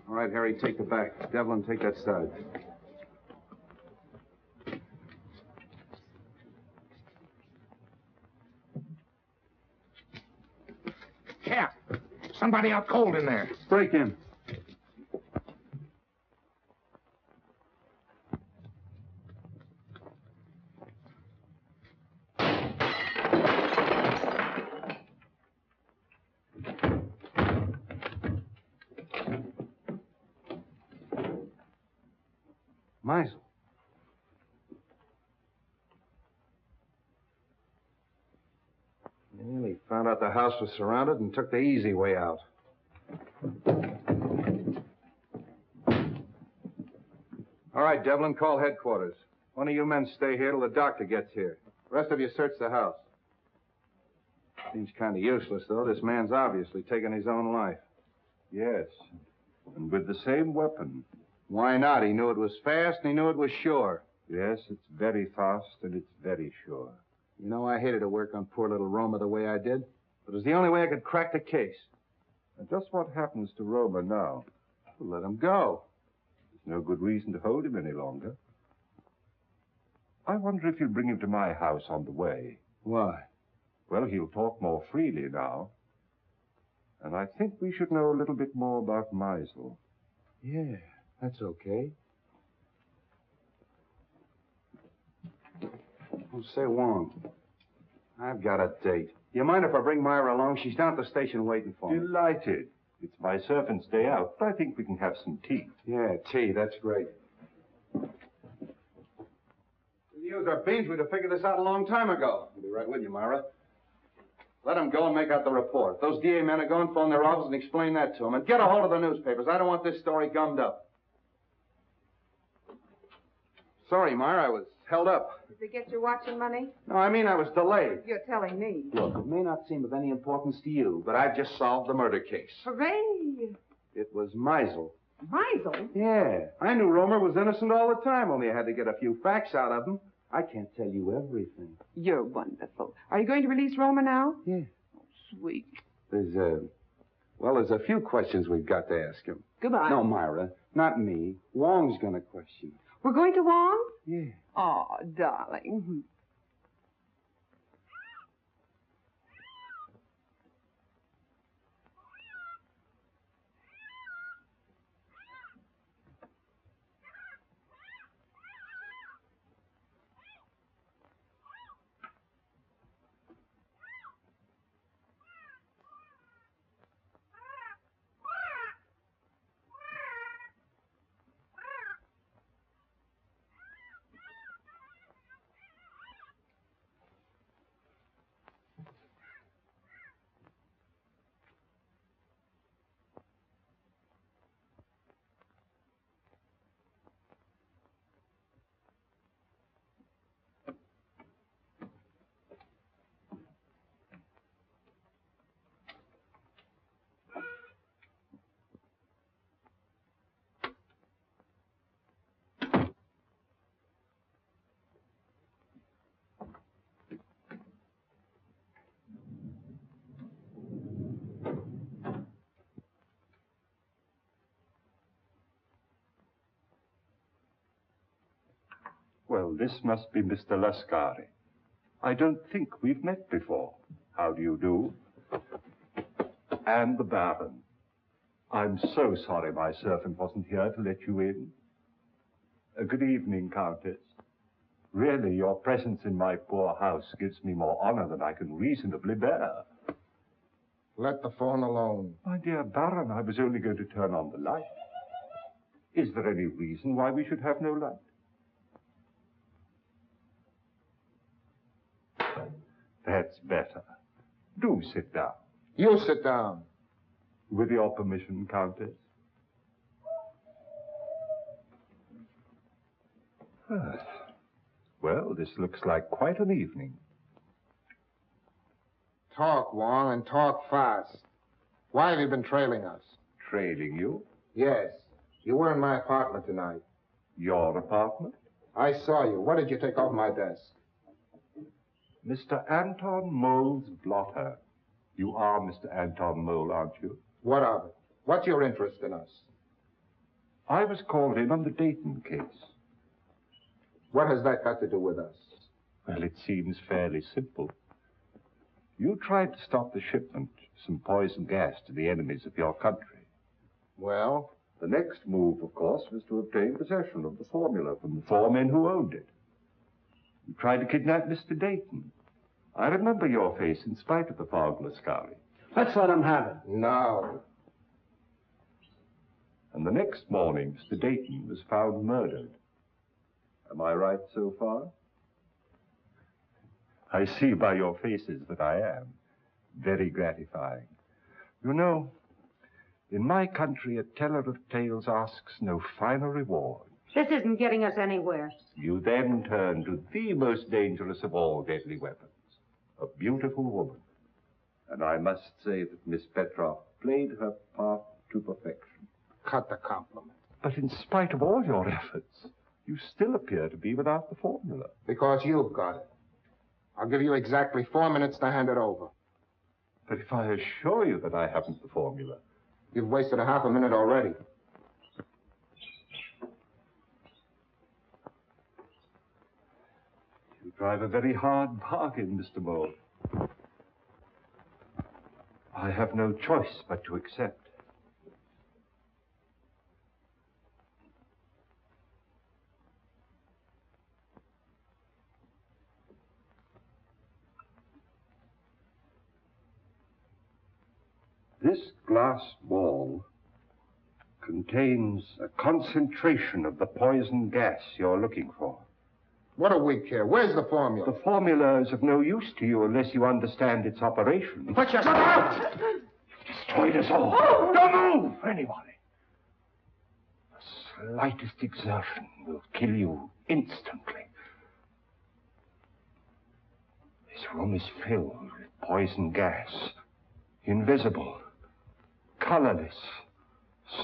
All right, Harry, take the back. Devlin, take that side. Cap, somebody out cold in there. Break in. Meisel. Well, he found out the house was surrounded and took the easy way out. All right, Devlin, call headquarters. One of you men stay here till the doctor gets here. The rest of you search the house. Seems kind of useless, though. This man's obviously taken his own life. Yes, and with the same weapon. Why not? He knew it was fast and he knew it was sure. Yes, it's very fast and it's very sure. You know, I hated to work on poor little Roma the way I did, but it was the only way I could crack the case. And just what happens to Roma now? Well, let him go. There's no good reason to hold him any longer. I wonder if you'll bring him to my house on the way. Why? Well, he'll talk more freely now. And I think we should know a little bit more about Meisel. Yeah, that's okay. Oh, say, Wong, I've got a date. Do you mind if I bring Myra along? She's down at the station waiting for me. Delighted. It's my servant's day out, but I think we can have some tea. Yeah, tea. That's great. If we used our beans, we'd have figured this out a long time ago. I'll be right with you, Myra. Let them go and make out the report. Those DA men are going to phone their office and explain that to them. And get a hold of the newspapers. I don't want this story gummed up. Sorry, Myra, I was held up. Did they get your watching money? No, I mean I was delayed. You're telling me. Look, it may not seem of any importance to you, but I've just solved the murder case. Hooray! It was Meisel. Meisel? Yeah. I knew Romer was innocent all the time, only I had to get a few facts out of him. I can't tell you everything. You're wonderful. Are you going to release Roma now? Yeah. Oh, sweet. There's a few questions we've got to ask him. Goodbye. No, Myra, not me. Wong's going to question. We're going to Wong? Yeah. Oh, darling. Well, this must be Mr. Lascari. I don't think we've met before. How do you do? And the Baron. I'm so sorry my servant wasn't here to let you in. Good evening, Countess. Really, your presence in my poor house gives me more honor than I can reasonably bear. Let the phone alone. My dear Baron, I was only going to turn on the light. Is there any reason why we should have no light? That's better. Do sit down. You sit down. With your permission, Countess. Well, this looks like quite an evening. Talk, Wong, and talk fast. Why have you been trailing us? Trailing you? Yes. You were in my apartment tonight. Your apartment? I saw you. What did you take off my desk? Mr. Anton Mole's blotter. You are Mr. Anton Mole, aren't you? What of it? What's your interest in us? I was called in on the Dayton case. What has that got to do with us? Well, it seems fairly simple. You tried to stop the shipment of some poison gas to the enemies of your country. Well? The next move, of course, was to obtain possession of the formula from the four men who owned it. You tried to kidnap Mr. Dayton. I remember your face in spite of the fog, Lascari. Let's let him have it. No. And the next morning, Mr. Dayton was found murdered. Am I right so far? I see by your faces that I am. Very gratifying. You know, in my country, a teller of tales asks no finer reward. This isn't getting us anywhere. You then turn to the most dangerous of all deadly weapons, a beautiful woman. And I must say that Miss Petroff played her part to perfection. Cut the compliment. But in spite of all your efforts, you still appear to be without the formula. Because you've got it. I'll give you exactly 4 minutes to hand it over. But if I assure you that I haven't the formula... You've wasted a half a minute already. You drive a very hard bargain, Mr. Mole. I have no choice but to accept. This glass ball contains a concentration of the poison gas you're looking for. What do we care? Where's the formula? The formula is of no use to you unless you understand its operation. But you're... Shut up! You've destroyed us all. Oh! Don't move, anybody. The slightest exertion will kill you instantly. This room is filled with poison gas. Invisible. Colorless.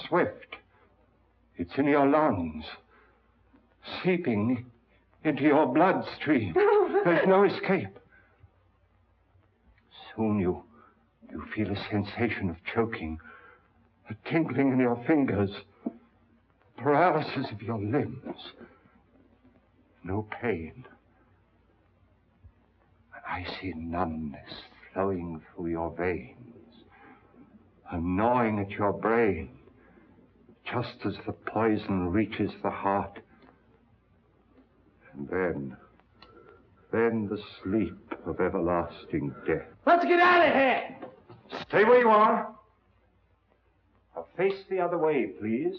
Swift. It's in your lungs. Seeping into your bloodstream. There's no escape. Soon you You feel a sensation of choking, a tingling in your fingers, paralysis of your limbs. No pain. I see numbness flowing through your veins, a gnawing at your brain, just as the poison reaches the heart. And then the sleep of everlasting death. Let's get out of here! Stay where you are. Now face the other way, please.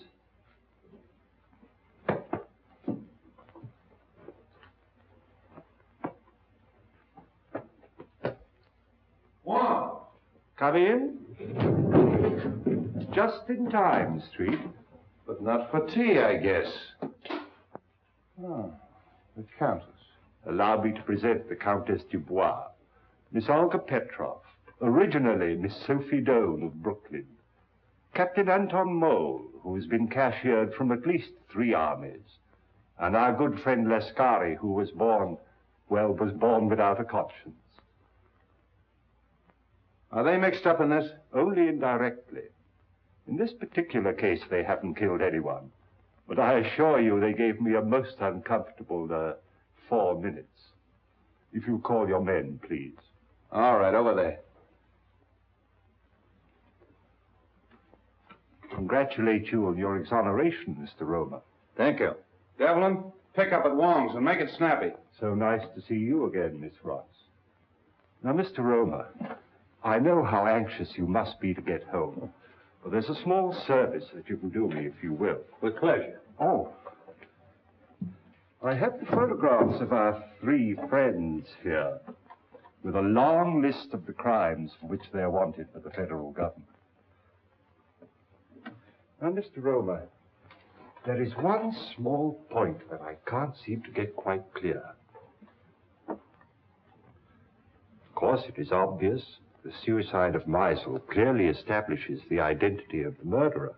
Wong! Come in. Just in time, Street. But not for tea, I guess. Ah, the Countess. Allow me to present the Countess Dubois, Miss Olga Petrov, originally Miss Sophie Dole of Brooklyn, Captain Anton Mole, who has been cashiered from at least 3 armies, and our good friend Lascari, who was born without a conscience. Are they mixed up in this? Only indirectly. In this particular case, they haven't killed anyone. But I assure you they gave me a most uncomfortable 4 minutes. If you call your men, please. All right, over there. Congratulate you on your exoneration, Mr. Roma. Thank you. Devlin, pick up at Wong's and make it snappy. So nice to see you again, Miss Ross. Now, Mr. Roma, I know how anxious you must be to get home. But there's a small service that you can do me, if you will. With pleasure. Oh. I have the photographs of our 3 friends here, with a long list of the crimes for which they are wanted by the federal government. Now, Mr. Roma, there is one small point that I can't seem to get quite clear. Of course, it is obvious. The suicide of Meisel clearly establishes the identity of the murderer.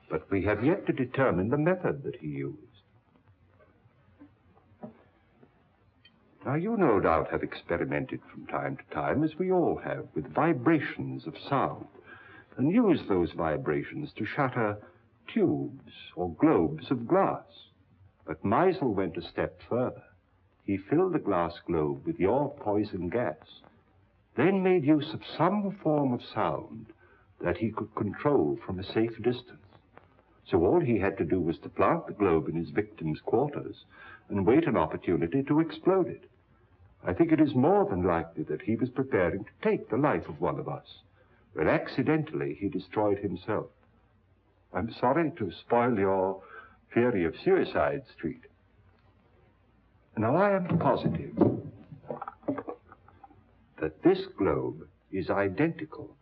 But we have yet to determine the method that he used. Now, you no doubt have experimented from time to time, as we all have, with vibrations of sound, and used those vibrations to shatter tubes or globes of glass. But Meisel went a step further. He filled the glass globe with your poison gas, then made use of some form of sound that he could control from a safe distance. So all he had to do was to plant the globe in his victim's quarters and wait an opportunity to explode it. I think it is more than likely that he was preparing to take the life of one of us, but accidentally he destroyed himself. I'm sorry to spoil your theory of suicide, Street. Now, I am positive that this globe is identical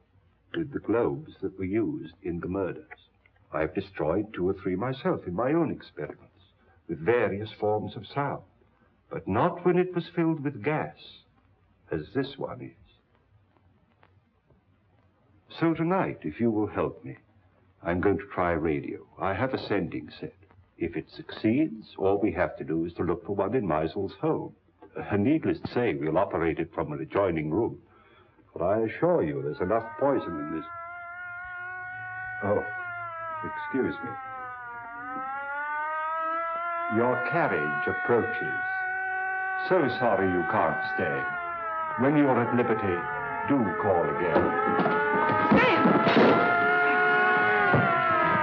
with the globes that were used in the murders. I've destroyed 2 or 3 myself in my own experiments with various forms of sound, but not when it was filled with gas, as this one is. So tonight, if you will help me, I'm going to try radio. I have a sending set. If it succeeds, all we have to do is to look for one in Meisel's home. Needless to say, we'll operate it from an adjoining room. But I assure you there's enough poison in this. Oh, excuse me. Your carriage approaches. So sorry you can't stay. When you're at liberty, do call again.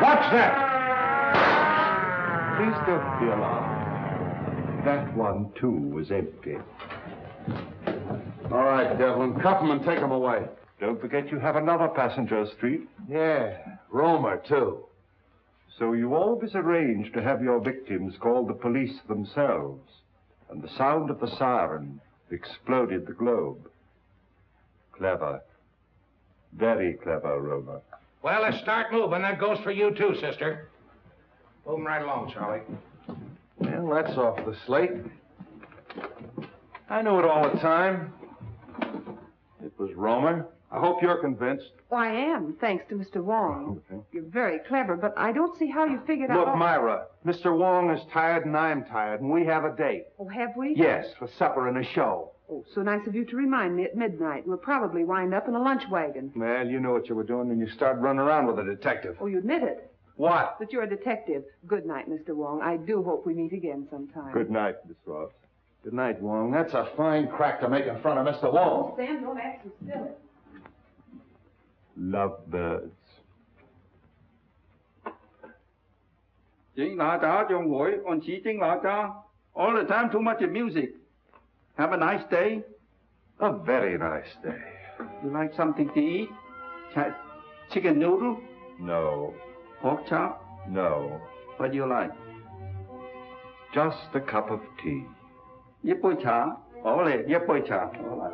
Watch that! Please don't be alarmed. That one, too, was empty. All right, Devlin, cuff him and take him away. Don't forget you have another passenger, Street. Yeah, Romer, too. So you always arrange to have your victims call the police themselves, and the sound of the siren exploded the globe. Clever. Very clever, Romer. Well, let's start moving. That goes for you, too, sister. Moving right along, Charlie. Well, that's off the slate. I knew it all the time. It was Romer. I hope you're convinced. Oh, I am, thanks to Mr. Wong. You're very clever, but I don't see how you figured out... Look, Myra, Mr. Wong is tired and I'm tired, and we have a date. Oh, have we? Yes, for supper and a show. Oh, so nice of you to remind me at midnight. We'll probably wind up in a lunch wagon. Well, you knew what you were doing when you started running around with a detective. Oh, you admit it. What? That you're a detective. Good night, Mr. Wong. I do hope we meet again sometime. Good night, Miss Ross. Good night, Wong. That's a fine crack to make in front of Mr. Wong. Sam, don't act so silly. Lovebirds. 整哪吒將會按此經哪吒 all the time too much music. Have a nice day. A very nice day. You like something to eat? Chicken noodle? No. Pork chop? No. What do you like? Just a cup of tea. 一杯茶，好嚟，一杯茶，好啦。